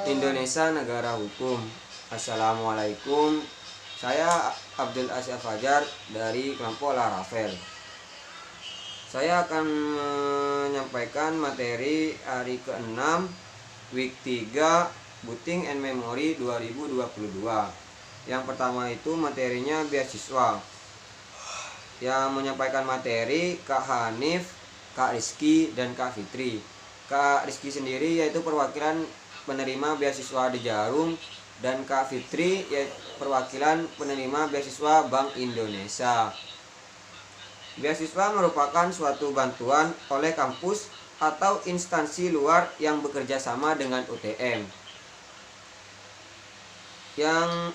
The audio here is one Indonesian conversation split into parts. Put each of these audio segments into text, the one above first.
Indonesia negara hukum. Assalamualaikum. Saya Abdul Asyaf Fajar dari kelompok Laravel. Saya akan menyampaikan materi hari ke-6 week 3 Booting and Memory 2022. Yang pertama itu materinya beasiswa. Yang menyampaikan materi Kak Hanif, Kak Rizky, dan Kak Fitri. Kak Rizky sendiri yaitu perwakilan penerima beasiswa di Jarum, dan Kak Fitri yaitu perwakilan penerima beasiswa Bank Indonesia. Beasiswa merupakan suatu bantuan oleh kampus atau instansi luar yang bekerja sama dengan UTM. Yang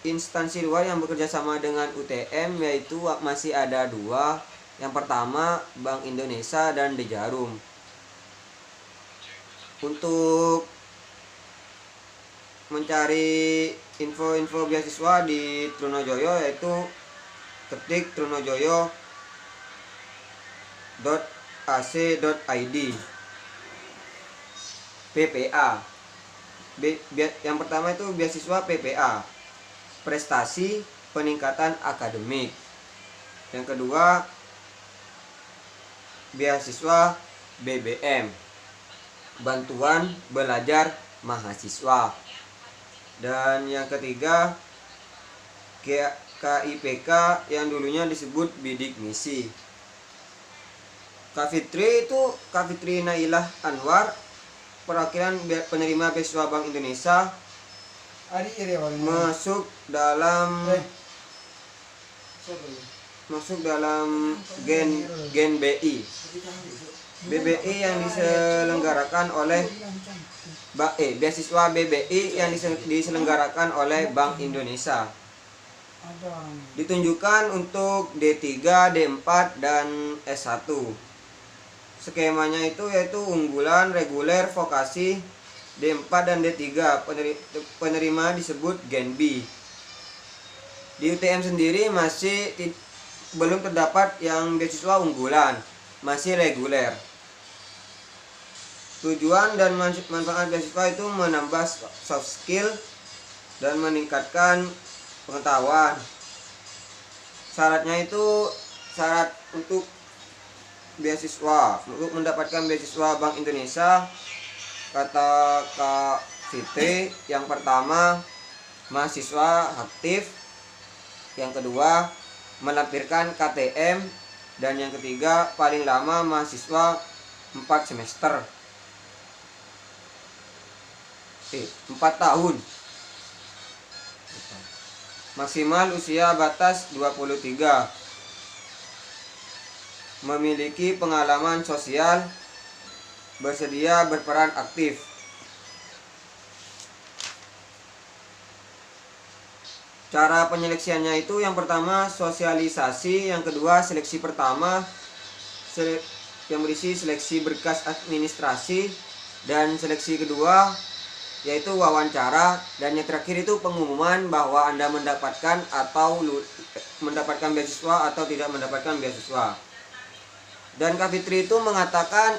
instansi luar yang bekerja sama dengan UTM yaitu masih ada dua. Yang pertama Bank Indonesia dan di Jarum. Untuk mencari info-info beasiswa di Trunojoyo yaitu ketik trunojoyo.ac.id PPA. Yang pertama itu beasiswa PPA, prestasi peningkatan akademik. Yang kedua beasiswa BBM, bantuan belajar mahasiswa. Dan yang ketiga KIPK yang dulunya disebut bidik misi. Kak Fitri itu Kak Fitri Nailah Anwar, perwakilan penerima beasiswa Bank Indonesia, masuk dalam gen BI. BBI yang diselenggarakan oleh beasiswa BBI yang diselenggarakan oleh Bank Indonesia. Ditunjukkan untuk D3, D4, dan S1. Skemanya itu yaitu unggulan, reguler, vokasi, D4 dan D3. Penerima disebut Gen B. Di UTM sendiri masih belum terdapat yang beasiswa unggulan, masih reguler. Tujuan dan manfaat beasiswa itu menambah soft skill dan meningkatkan pengetahuan. Syaratnya itu syarat untuk beasiswa, untuk mendapatkan beasiswa Bank Indonesia, kata Kak Fitri, yang pertama mahasiswa aktif, yang kedua melampirkan KTM, dan yang ketiga paling lama mahasiswa 4 semester. 4 tahun. Maksimal usia batas 23. Memiliki pengalaman sosial, bersedia berperan aktif. Cara penyeleksiannya itu yang pertama sosialisasi, yang kedua seleksi pertama yang berisi seleksi berkas administrasi, dan seleksi kedua yaitu wawancara, dan yang terakhir itu pengumuman bahwa Anda mendapatkan beasiswa atau tidak mendapatkan beasiswa. Dan Kak Fitri itu mengatakan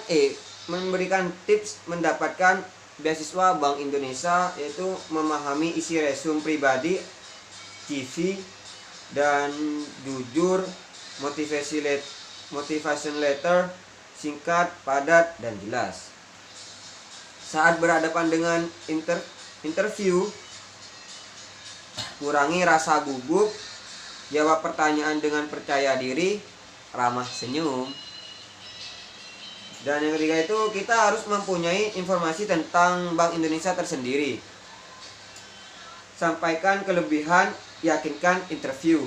memberikan tips mendapatkan beasiswa Bank Indonesia, yaitu memahami isi resume pribadi, CV, dan jujur, motivation letter, singkat, padat, dan jelas. Saat berhadapan dengan interview, kurangi rasa gugup, jawab pertanyaan dengan percaya diri, ramah senyum. Dan yang ketiga itu kita harus mempunyai informasi tentang Bank Indonesia tersendiri. Sampaikan kelebihan, yakinkan interview.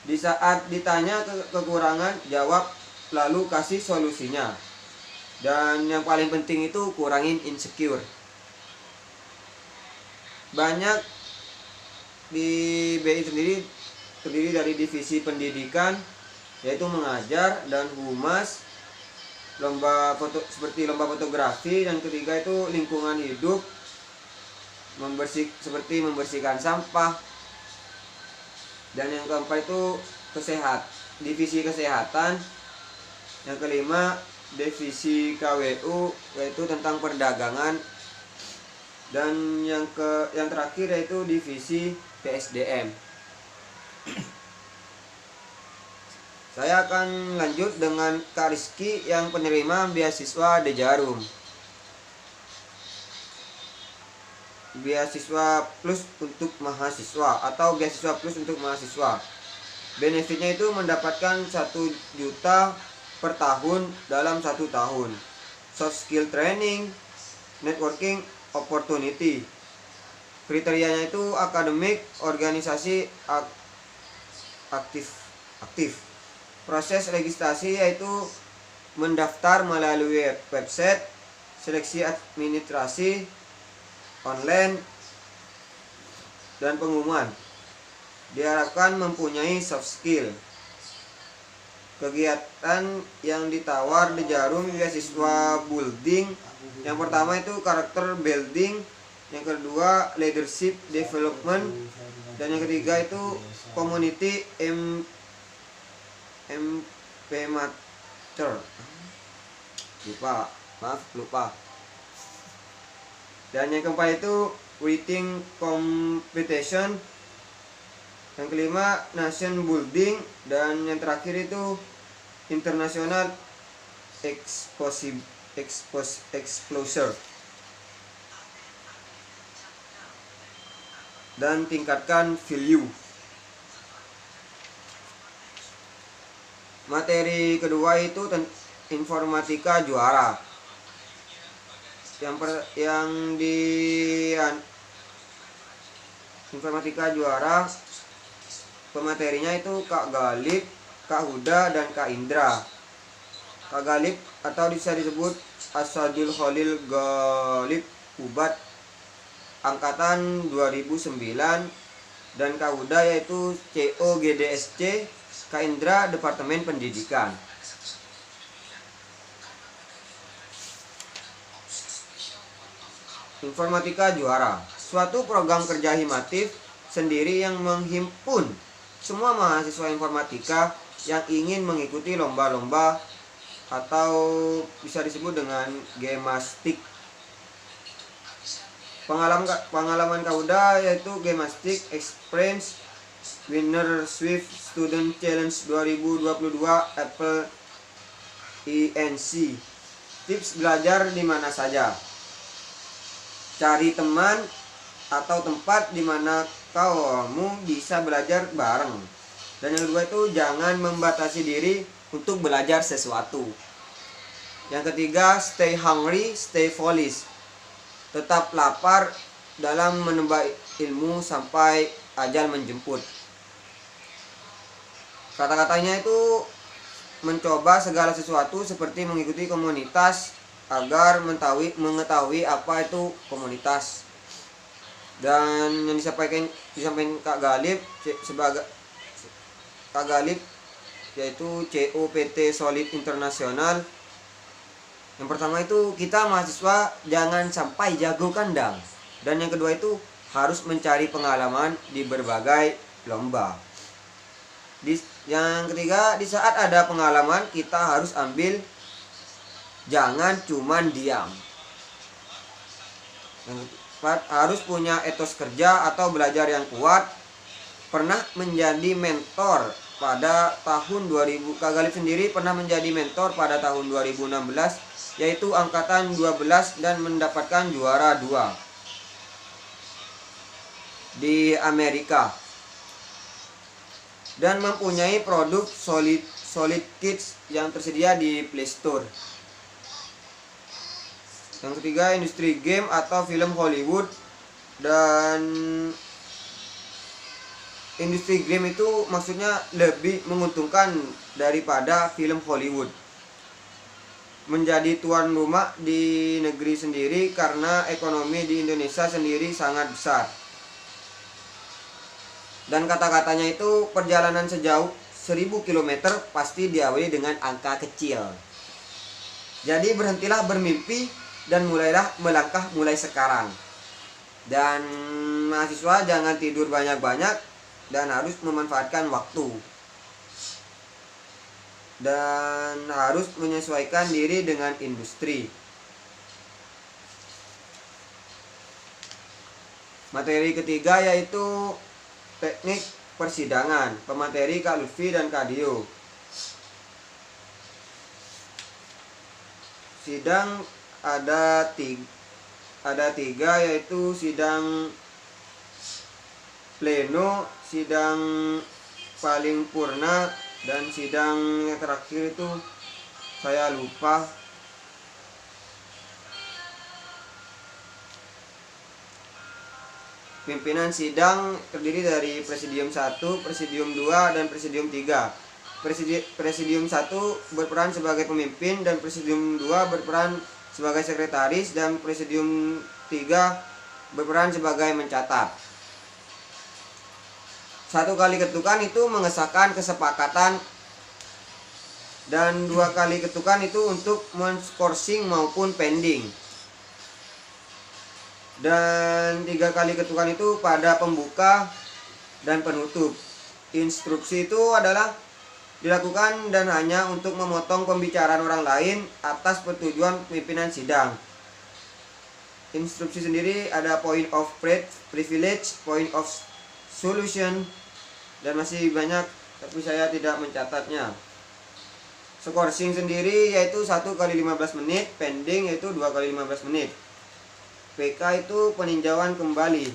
Di saat ditanya kekurangan, jawab lalu kasih solusinya. Dan yang paling penting itu kurangin insecure. Banyak di BI sendiri terdiri dari divisi pendidikan, yaitu mengajar, dan humas, seperti lomba fotografi, dan ketiga itu lingkungan hidup, seperti membersihkan sampah, dan yang keempat itu divisi kesehatan, yang kelima divisi KWU yaitu tentang perdagangan, dan yang terakhir yaitu divisi PSDM. Saya akan lanjut dengan Kak Rizky yang penerima beasiswa The Jarum. Beasiswa plus untuk mahasiswa atau beasiswa plus untuk mahasiswa. Benefitnya itu mendapatkan 1 juta per tahun dalam 1 tahun. Soft skill training, networking opportunity. Kriterianya itu akademik, organisasi aktif. Proses registrasi yaitu mendaftar melalui website, seleksi administrasi online, dan pengumuman. Diharapkan mempunyai soft skill. Kegiatan yang ditawar di Jarum beasiswa building. Yang pertama itu karakter building, yang kedua leadership development, dan yang ketiga itu community matter. Lupa. Dan yang keempat itu writing competition. Yang kelima nation building, dan yang terakhir itu international exposure. Dan tingkatkan value. Materi kedua itu informatika juara. Informatika juara, pematerinya itu Kak Galip, Kak Huda, dan Kak Indra. Kak Galip atau bisa disebut Asadul Khalil Galip Ubat, angkatan 2009, dan Kak Huda yaitu CO GDSC, Kak Indra Departemen Pendidikan. Informatika juara, suatu program kerja himatif sendiri yang menghimpun semua mahasiswa informatika yang ingin mengikuti lomba-lomba atau bisa disebut dengan Gemastik. Pengalaman Kauda yaitu Gemastik Experience Winner Swift Student Challenge 2022 Apple INC. Tips belajar di mana saja. Cari teman atau tempat di mana kamu bisa belajar bareng. Dan yang kedua itu jangan membatasi diri untuk belajar sesuatu. Yang ketiga, stay hungry, stay foolish. Tetap lapar dalam menimba ilmu sampai ajal menjemput. Kata-katanya itu mencoba segala sesuatu seperti mengikuti komunitas agar mengetahui apa itu komunitas. Dan yang disampaikan Kak Galip sebagai Kak Galip yaitu COPT Solid Internasional. Yang pertama itu kita mahasiswa jangan sampai jago kandang, dan yang kedua itu harus mencari pengalaman di berbagai lomba. Yang ketiga, di saat ada pengalaman kita harus ambil, jangan cuman diam. Yang keempat, harus punya etos kerja atau belajar yang kuat. Pernah menjadi mentor pada tahun 2000. Kak Galip sendiri pernah menjadi mentor pada tahun 2016, yaitu angkatan 12, dan mendapatkan juara 2 di Amerika. Dan mempunyai produk Solid Kids yang tersedia di Play Store. Yang ketiga, industri game atau film Hollywood. Dan industri game itu maksudnya lebih menguntungkan daripada film Hollywood. Menjadi tuan rumah di negeri sendiri karena ekonomi di Indonesia sendiri sangat besar. Dan kata-katanya itu perjalanan sejauh 1000 km pasti diawali dengan angka kecil. Jadi berhentilah bermimpi dan mulailah melangkah mulai sekarang. Dan mahasiswa jangan tidur banyak-banyak dan harus memanfaatkan waktu. dan harus menyesuaikan diri dengan industri. Materi ketiga yaitu teknik persidangan, pemateri Kak Lutfi dan Kak Dio. Sidang ada tiga yaitu sidang pleno, sidang paling purna, dan sidang yang terakhir itu saya lupa. Pimpinan sidang terdiri dari Presidium 1, Presidium 2, dan Presidium 3. Presidium 1 berperan sebagai pemimpin dan Presidium 2 berperan sebagai sekretaris dan Presidium 3 berperan sebagai mencatat. 1 kali ketukan itu mengesahkan kesepakatan dan 2 kali ketukan itu untuk menskorsing maupun pending. Dan 3 kali ketukan itu pada pembuka dan penutup. Instruksi itu adalah dilakukan dan hanya untuk memotong pembicaraan orang lain atas persetujuan pimpinan sidang. Instruksi sendiri ada point of privilege, point of solution, dan masih banyak, tapi saya tidak mencatatnya. Skorsing sendiri yaitu 1 kali 15 menit, pending yaitu 2 kali 15 menit. PK itu peninjauan kembali.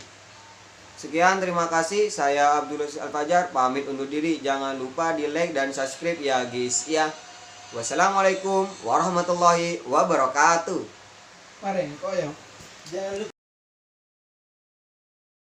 Sekian, terima kasih. Saya Abdul Aziz Al-Fajar pamit undur diri. Jangan lupa di like dan subscribe ya guys ya. Wassalamualaikum warahmatullahi wabarakatuh. Jangan lupa